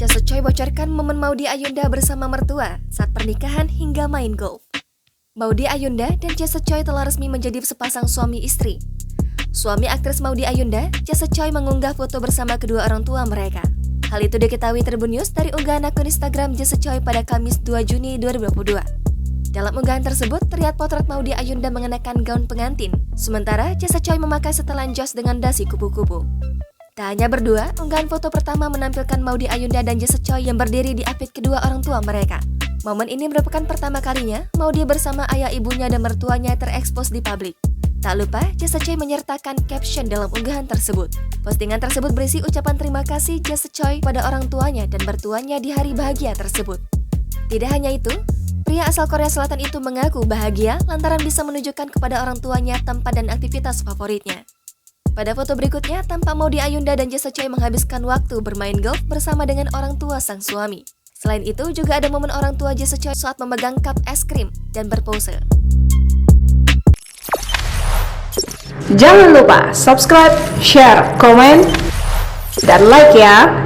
Jasa Choi bocorkan momen Maudy Ayunda bersama mertua saat pernikahan hingga main golf. Maudy Ayunda dan Jasa Choi telah resmi menjadi sepasang suami istri. Suami aktris Maudy Ayunda, Jasa Choi mengunggah foto bersama kedua orang tua mereka. Hal itu diketahui Tribun News dari unggahan akun Instagram Jasa Choi pada Kamis 2 Juni 2022. Dalam unggahan tersebut, terlihat potret Maudy Ayunda mengenakan gaun pengantin, sementara Jasa Choi memakai setelan jas dengan dasi kupu-kupu. Tak hanya berdua, unggahan foto pertama menampilkan Maudy Ayunda dan Jasa Choi yang berdiri di apit kedua orang tua mereka. Momen ini merupakan pertama kalinya Maudy bersama ayah ibunya dan mertuanya terekspos di publik. Tak lupa, Jasa Choi menyertakan caption dalam unggahan tersebut. Postingan tersebut berisi ucapan terima kasih Jasa Choi pada orang tuanya dan mertuanya di hari bahagia tersebut. Tidak hanya itu, pria asal Korea Selatan itu mengaku bahagia lantaran bisa menunjukkan kepada orang tuanya tempat dan aktivitas favoritnya. Pada foto berikutnya, tampak Maudy Ayunda dan Jasa Choi menghabiskan waktu bermain golf bersama dengan orang tua sang suami. Selain itu, juga ada momen orang tua Jasa Choi saat memegang cup es krim dan berpose. Jangan lupa subscribe, share, komen, dan like ya!